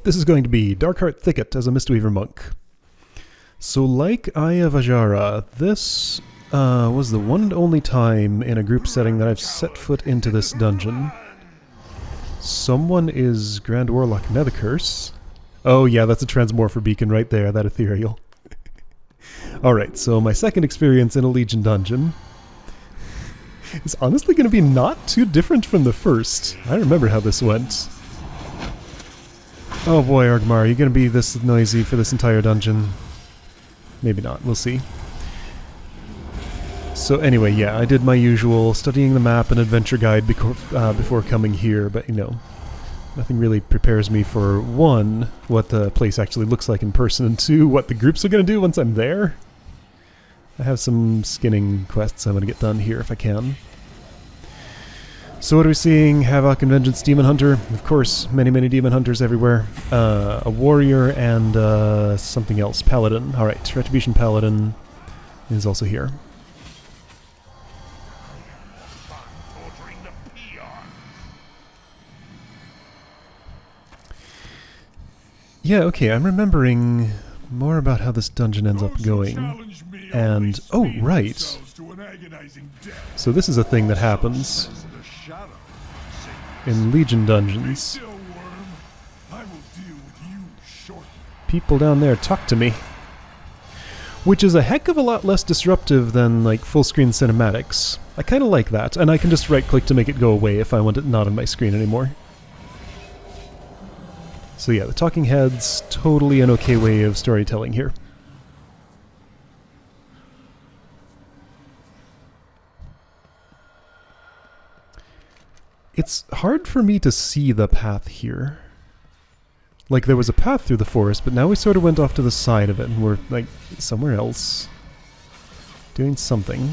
This is going to be Darkheart Thicket as a Mistweaver monk. So like Eye of Ajara, this was the one and only time in a group setting that I've set foot into this dungeon. Someone is Grand Warlock Nethercurse. Oh yeah, that's a Transmorpher beacon right there, that ethereal. Alright, so my second experience in a Legion dungeon is honestly going to be not too different from the first. I remember how this went. Oh boy, Argmar, are you going to be this noisy for this entire dungeon? Maybe not, we'll see. So anyway, yeah, I did my usual studying the map and adventure guide before coming here, but you know, nothing really prepares me for, one, what the place actually looks like in person, and two, what the groups are going to do once I'm there. I have some skinning quests I'm going to get done here if I can. So what are we seeing? Havoc and Vengeance Demon Hunter. Of course, many, many Demon Hunters everywhere. A Warrior and something else. Paladin. Alright, Retribution Paladin is also here. Yeah, okay, I'm remembering more about how this dungeon ends up going. And, oh, right. So this is a thing that happens in Legion dungeons. People down there talk to me. Which is a heck of a lot less disruptive than, like, full-screen cinematics. I kind of like that, and I can just right-click to make it go away if I want it not on my screen anymore. So yeah, the talking heads, totally an okay way of storytelling here. It's hard for me to see the path here. Like, there was a path through the forest, but now we sort of went off to the side of it, and we're, like, somewhere else. Doing something.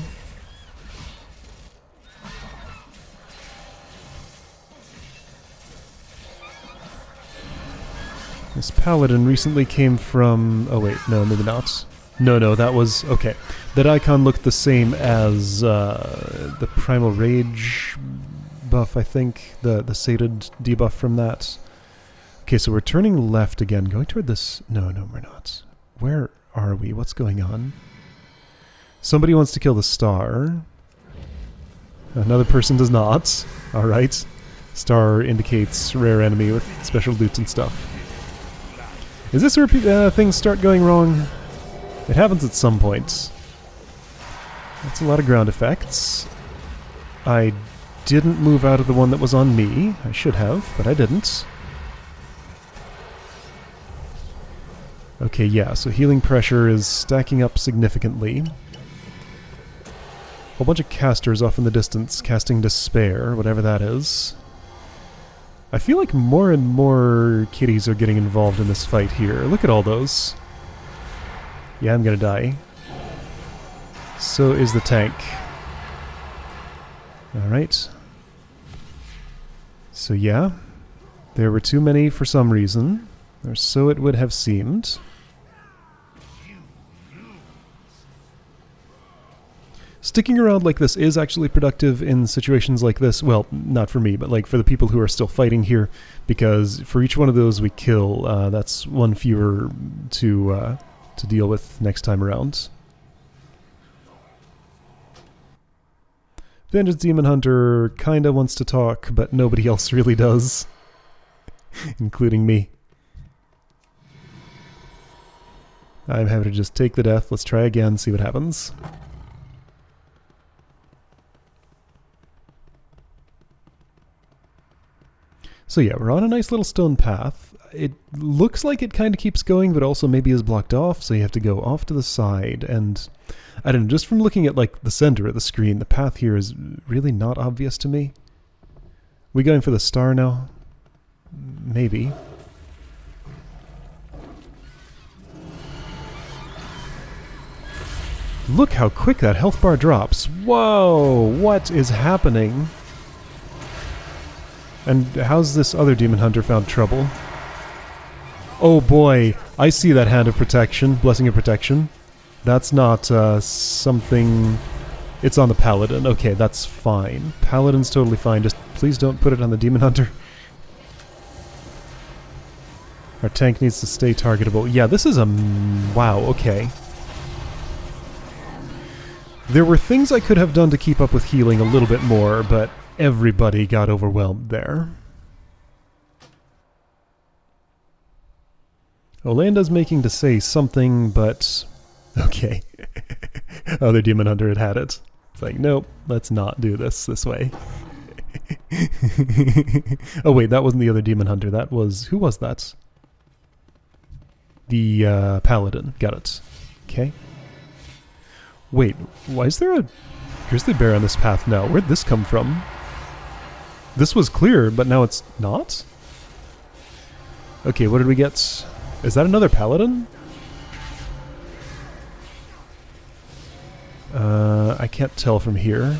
This paladin recently came from... Oh wait, no, maybe not. No, that was... Okay. That icon looked the same as the Primal Rage buff, I think. The sated debuff from that. Okay, so we're turning left again. Going toward this... No, we're not. Where are we? What's going on? Somebody wants to kill the star. Another person does not. Alright. Star indicates rare enemy with special loot and stuff. Is this where things start going wrong? It happens at some point. That's a lot of ground effects. I didn't move out of the one that was on me. I should have, but I didn't. Okay, yeah, so healing pressure is stacking up significantly. A whole bunch of casters off in the distance, casting Despair, whatever that is. I feel like more and more kitties are getting involved in this fight here. Look at all those. Yeah, I'm gonna die. So is the tank. Alright. So yeah, there were too many for some reason. Or so it would have seemed. Sticking around like this is actually productive in situations like this. Well, not for me, but like for the people who are still fighting here, because for each one of those we kill, that's one fewer to deal with next time around. Vengeance Demon Hunter kinda wants to talk, but nobody else really does. Including me. I'm having to just take the death. Let's try again, see what happens. So yeah, we're on a nice little stone path. It looks like it kind of keeps going, but also maybe is blocked off, so you have to go off to the side. And I don't know, just from looking at like the center of the screen, the path here is really not obvious to me. We going for the star now? Maybe. Look how quick that health bar drops. Whoa, what is happening? And how's this other Demon Hunter found trouble? Oh boy, I see that Hand of Protection, Blessing of Protection. That's not something... It's on the Paladin. Okay, that's fine. Paladin's totally fine, just please don't put it on the Demon Hunter. Our tank needs to stay targetable. Yeah, this is a... wow, okay. There were things I could have done to keep up with healing a little bit more, but everybody got overwhelmed there. Olanda's making to say something, but... okay. Other Demon Hunter had it. It's like, nope, let's not do this way. Oh wait, that wasn't the other Demon Hunter. That was... who was that? The Paladin. Got it. Okay. Wait, why is there a grizzly bear on this path now? Where'd this come from? This was clear, but now it's not? Okay, what did we get? Is that another Paladin? I can't tell from here.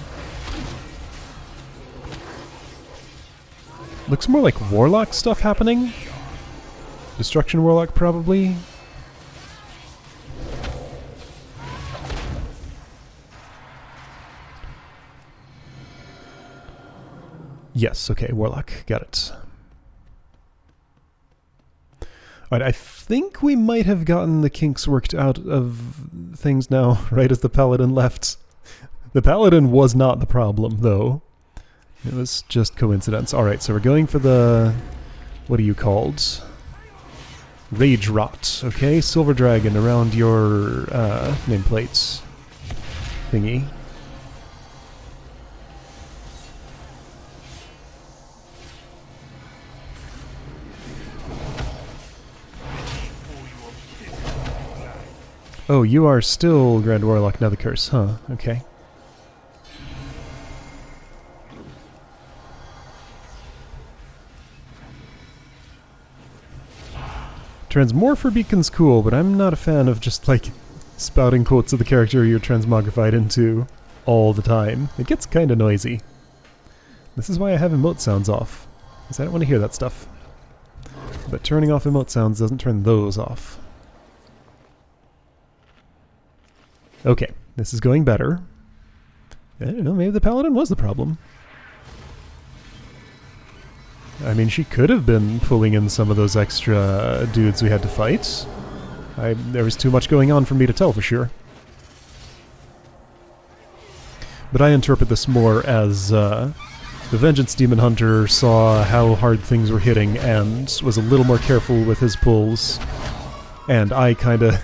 Looks more like Warlock stuff happening. Destruction Warlock, probably. Yes, okay, Warlock. Got it. Alright, I think we might have gotten the kinks worked out of things now, right as the Paladin left. The Paladin was not the problem, though. It was just coincidence. Alright, so we're going for the... what are you called? Rage Rot. Okay, Silver Dragon around your nameplate thingy. Oh, you are still Grand Warlock, now the curse, huh? Okay. Transmorpher Beacon's cool, but I'm not a fan of just, like, spouting quotes of the character you're transmogrified into all the time. It gets kinda noisy. This is why I have emote sounds off, because I don't want to hear that stuff. But turning off emote sounds doesn't turn those off. Okay, this is going better. I don't know, maybe the Paladin was the problem. I mean, she could have been pulling in some of those extra dudes we had to fight. There was too much going on for me to tell for sure. But I interpret this more as the Vengeance Demon Hunter saw how hard things were hitting and was a little more careful with his pulls. And I kinda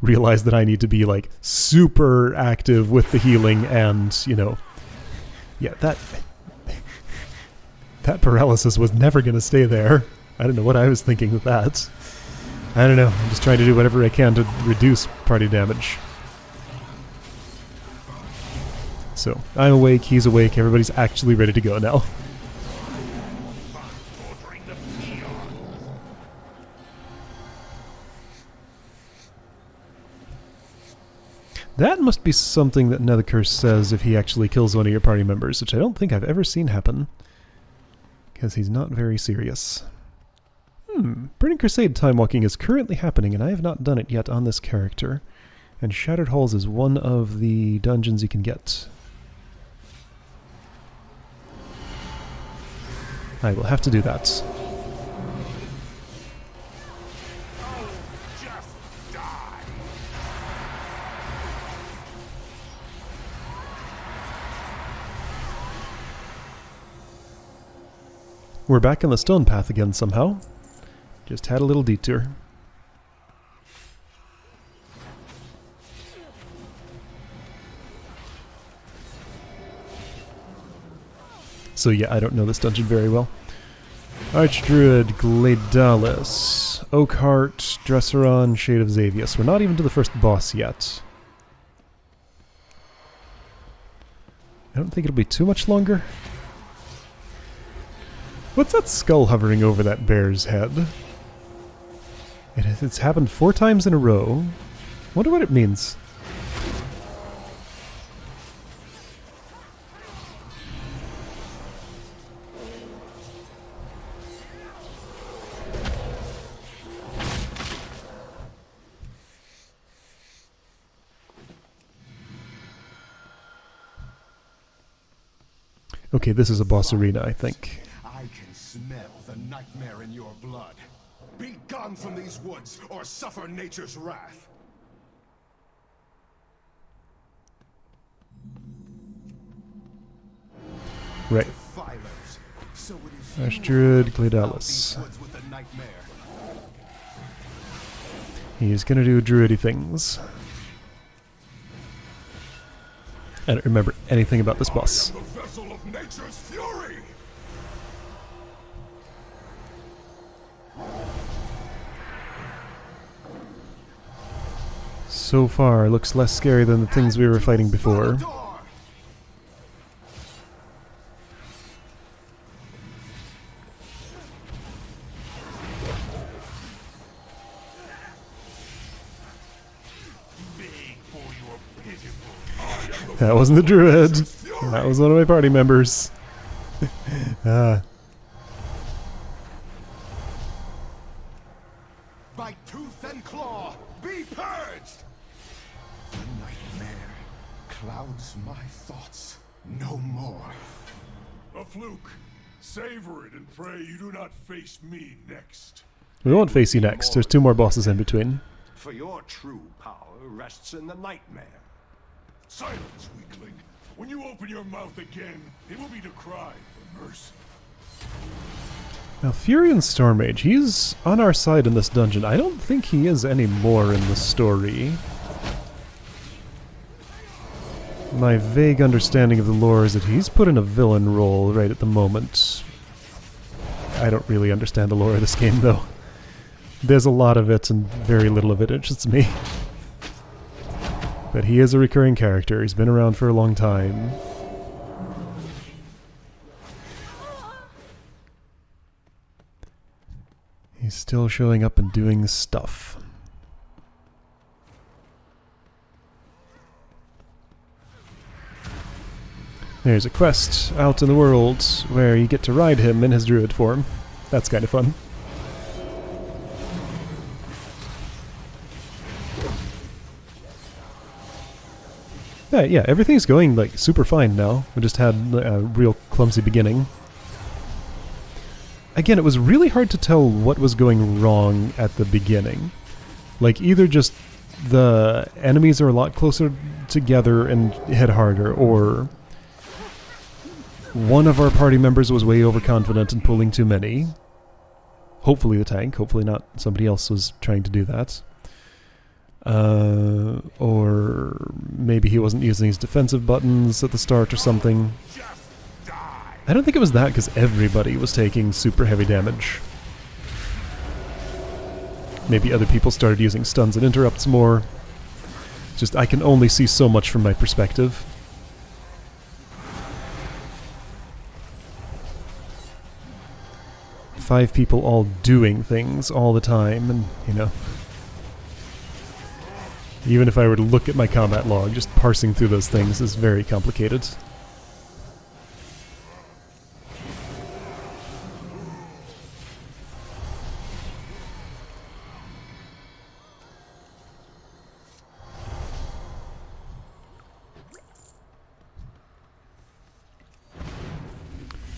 realized that I need to be, like, super active with the healing and, you know... yeah, that paralysis was never going to stay there. I don't know what I was thinking with that. I don't know, I'm just trying to do whatever I can to reduce party damage. So, I'm awake, he's awake, everybody's actually ready to go now. That must be something that Nethercurse says if he actually kills one of your party members, which I don't think I've ever seen happen. Because he's not very serious. Burning Crusade time walking is currently happening, and I have not done it yet on this character. And Shattered Halls is one of the dungeons you can get. I will have to do that. We're back on the stone path again somehow. Just had a little detour. So yeah, I don't know this dungeon very well. Archdruid, Gladalis, Oakheart, Dresseron, Shade of Xavius. We're not even to the first boss yet. I don't think it'll be too much longer. What's that skull hovering over that bear's head? It's happened 4 times in a row. Wonder what it means. Okay, this is a boss arena, I think. I can smell the nightmare in your blood. Be gone from these woods, or suffer nature's wrath. Right. So it is Archdruid Gledalis. He's gonna do druidy things. I don't remember anything about this boss. I am the vessel of nature's fury. So far, looks less scary than the things we were fighting before. That wasn't the druid. That was one of my party members. By tooth and claw, be purged! The nightmare clouds my thoughts no more. A fluke. Savor it and pray you do not face me next. We won't face you next. There's 2 more bosses in between. For your true power rests in the nightmare. Silence, weakling. When you open your mouth again, it will be to cry for mercy. Now, Furion Stormmage, he's on our side in this dungeon. I don't think he is anymore in the story. My vague understanding of the lore is that he's put in a villain role right at the moment. I don't really understand the lore of this game, though. There's a lot of it, and very little of it interests me. But he is a recurring character. He's been around for a long time. He's still showing up and doing stuff. There's a quest out in the world where you get to ride him in his druid form. That's kind of fun. Yeah, everything's going like super fine now. We just had a real clumsy beginning. Again, it was really hard to tell what was going wrong at the beginning. Like, either just the enemies are a lot closer together and hit harder, or one of our party members was way overconfident and pulling too many. Hopefully the tank, hopefully not somebody else was trying to do that. Or maybe he wasn't using his defensive buttons at the start or something. I don't think it was that, because everybody was taking super heavy damage. Maybe other people started using stuns and interrupts more. Just, I can only see so much from my perspective. Five people all doing things all the time, and, you know... Even if I were to look at my combat log, just parsing through those things is very complicated.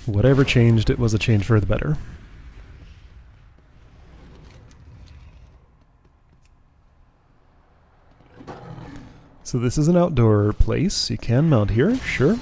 Whatever changed, it was a change for the better. So this is an outdoor place. You can mount here, sure.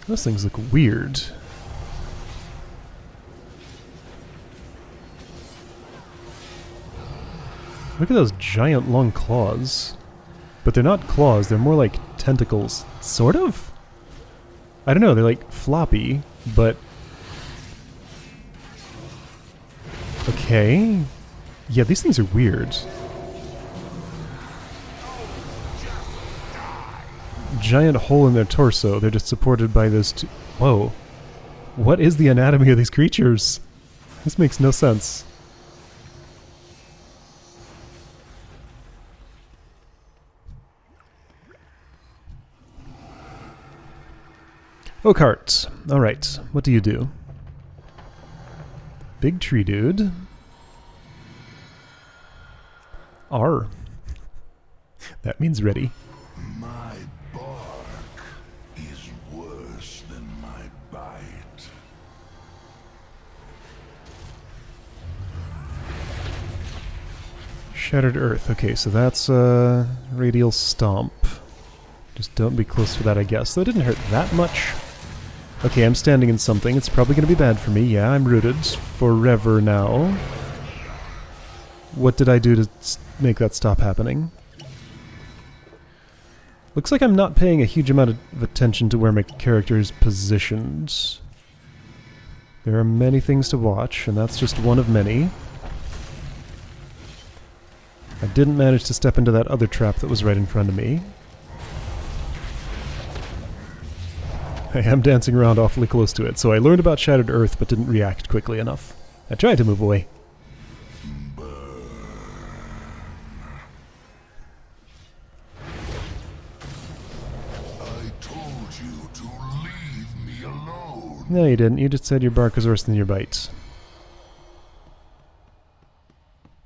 Those things look weird. Look at those giant long claws. But they're not claws, they're more like tentacles. Sort of? I don't know, they're like floppy, but... Okay. Yeah, these things are weird. giant hole in their torso. They're just supported by this whoa. What is the anatomy of these creatures? This makes no sense. Darkheart. Alright, what do you do? Big tree dude. R. That means ready. My bark is worse than my bite. Shattered Earth. Okay, so that's Radial Stomp. Just don't be close for that, I guess. Though it didn't hurt that much. Okay, I'm standing in something. It's probably going to be bad for me. Yeah, I'm rooted forever now. What did I do to make that stop happening? Looks like I'm not paying a huge amount of attention to where my character is positioned. There are many things to watch, and that's just one of many. I didn't manage to step into that other trap that was right in front of me. I am dancing around awfully close to it, so I learned about Shattered Earth but didn't react quickly enough. I tried to move away. I told you to leave me alone. No, you didn't. You just said your bark was worse than your bite.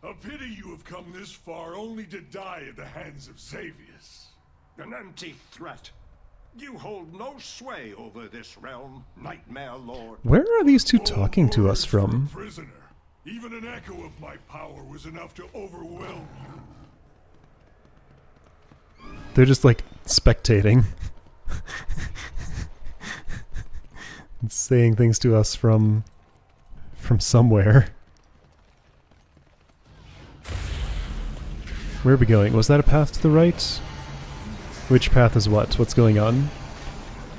A pity you have come this far only to die at the hands of Xavius. An empty threat. You hold no sway over this realm, Nightmare Lord. Where are these two talking to us from? Prisoner. Even an echo of my power was enough to overwhelm you. They're just like spectating. And saying things to us from somewhere. Where are we going? Was that a path to the right? Which path is what? What's going on?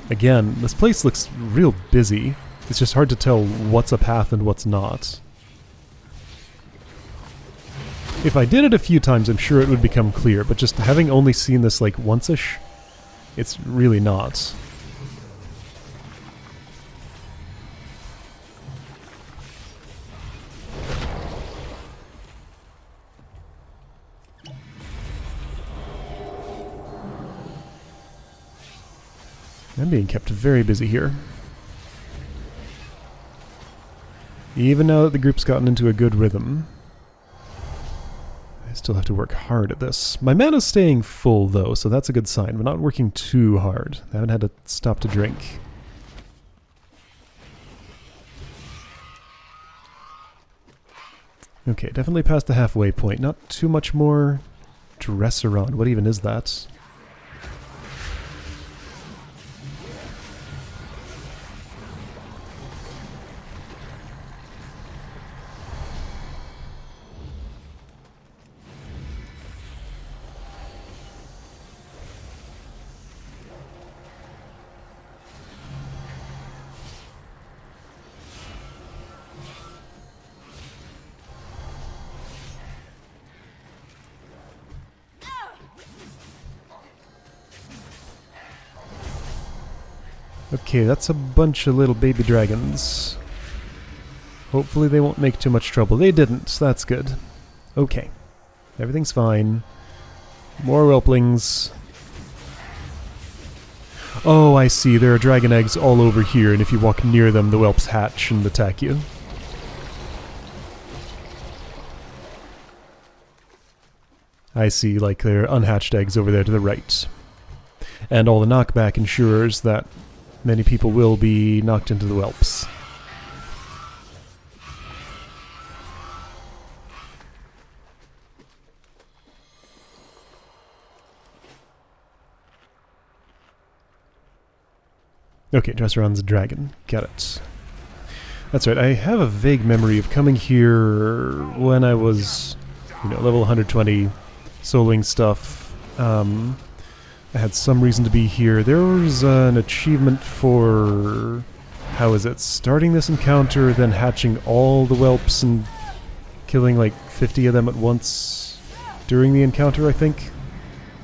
Again, this place looks real busy. It's just hard to tell what's a path and what's not. If I did it a few times, I'm sure it would become clear, but just having only seen this like once-ish, it's really not. I'm being kept very busy here. Even now that the group's gotten into a good rhythm, I still have to work hard at this. My mana's staying full though, so that's a good sign. We're not working too hard. I haven't had to stop to drink. Okay, definitely past the halfway point. Not too much more dress around. What even is that? Okay, that's a bunch of little baby dragons. Hopefully they won't make too much trouble. They didn't, so that's good. Okay. Everything's fine. More whelplings. Oh, I see. There are dragon eggs all over here, and if you walk near them, the whelps hatch and attack you. I see, like, there are unhatched eggs over there to the right. And all the knockback ensures that many people will be knocked into the whelps. Okay, Dresseron's a dragon. Got it. That's right, I have a vague memory of coming here when I was, level 120, soloing stuff. I had some reason to be here. There was an achievement for, how is it, starting this encounter, then hatching all the whelps and killing like 50 of them at once during the encounter, I think.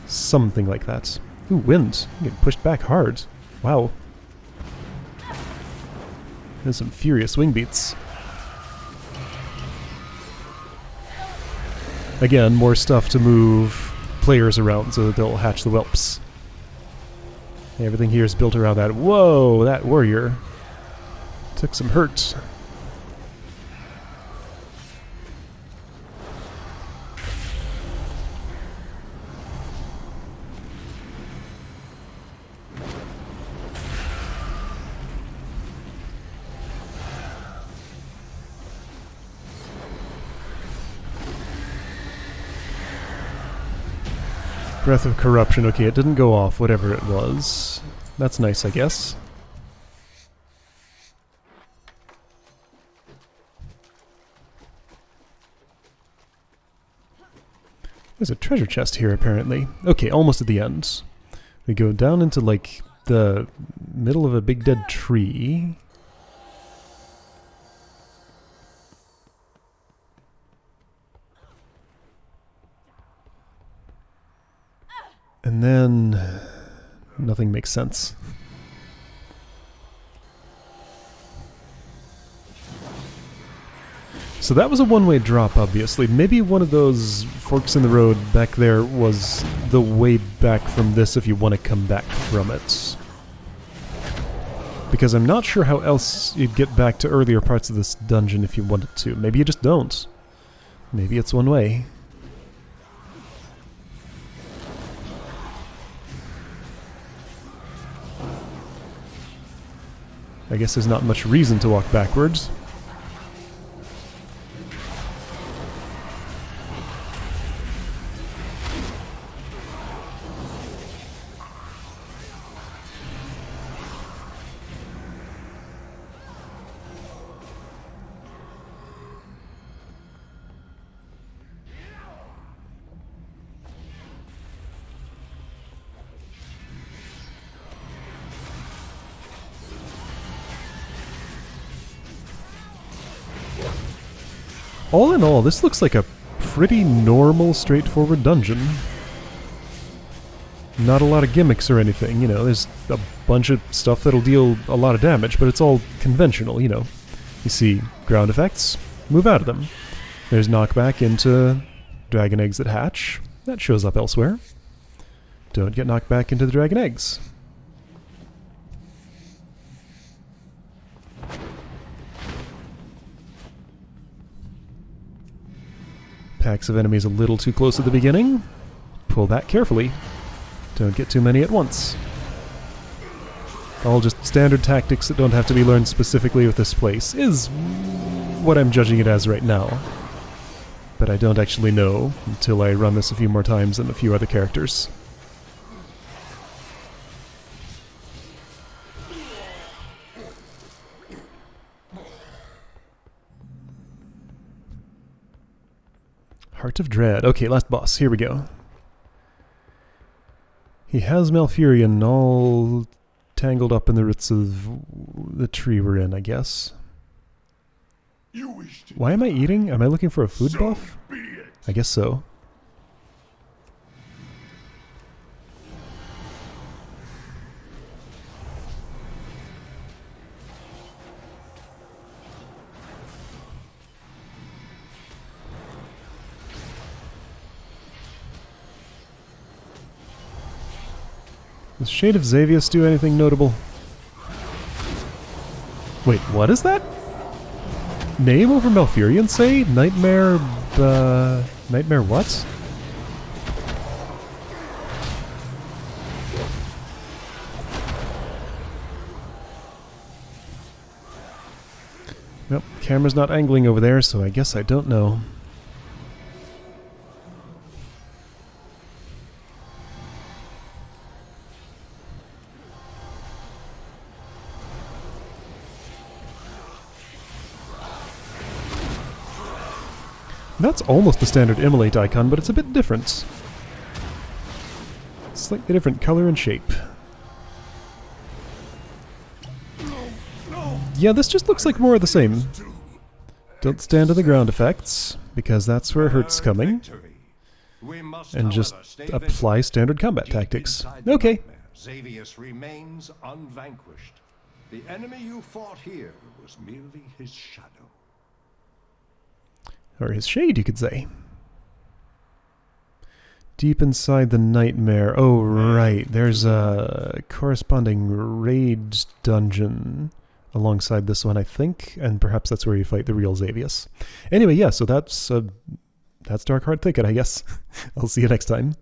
Something like that. Ooh, wind. I'm getting pushed back hard. Wow. There's some furious wing beats. Again, more stuff to move players around so that they'll hatch the whelps. Everything here is built around that. Whoa, that warrior took some hurt. Breath of Corruption. Okay, it didn't go off, whatever it was. That's nice, I guess. There's a treasure chest here, apparently. Okay, almost at the end. We go down into, like, the middle of a big dead tree. And then nothing makes sense. So that was a one-way drop, obviously. Maybe one of those forks in the road back there was the way back from this if you want to come back from it. Because I'm not sure how else you'd get back to earlier parts of this dungeon if you wanted to. Maybe you just don't. Maybe it's one way. I guess there's not much reason to walk backwards. All in all, this looks like a pretty normal, straightforward dungeon. Not a lot of gimmicks or anything, you know, there's a bunch of stuff that'll deal a lot of damage, but it's all conventional, you know. You see ground effects, move out of them. There's knockback into dragon eggs that hatch. That shows up elsewhere. Don't get knocked back into the dragon eggs. Packs of enemies a little too close at the beginning. Pull that carefully. Don't get too many at once. All just standard tactics that don't have to be learned specifically with this place, is what I'm judging it as right now. But I don't actually know until I run this a few more times and a few other characters. Heart of Dread. Okay, last boss. Here we go. He has Malfurion all tangled up in the roots of the tree we're in, I guess. Why am I eating? Am I looking for a food buff? I guess so. Does Shade of Xavius do anything notable? Wait, what is that? Name over Malfurion, say? Nightmare... Nightmare what? Nope, camera's not angling over there, so I guess I don't know. That's almost the standard Immolate icon, but it's a bit different. Slightly different color and shape. Yeah, this just looks like more of the same. Don't stand on the ground effects, because that's where hurt's coming. We must, and just however, stay apply vigilant. standard combat Deep tactics. inside the Okay. nightmare, Xavius remains unvanquished. The enemy you fought here was merely his shadow. Or his shade, you could say. Deep inside the nightmare. Oh, right. There's a corresponding raid dungeon alongside this one, I think, and perhaps that's where you fight the real Xavius. Anyway, yeah, so that's Darkheart Thicket, I guess. I'll see you next time.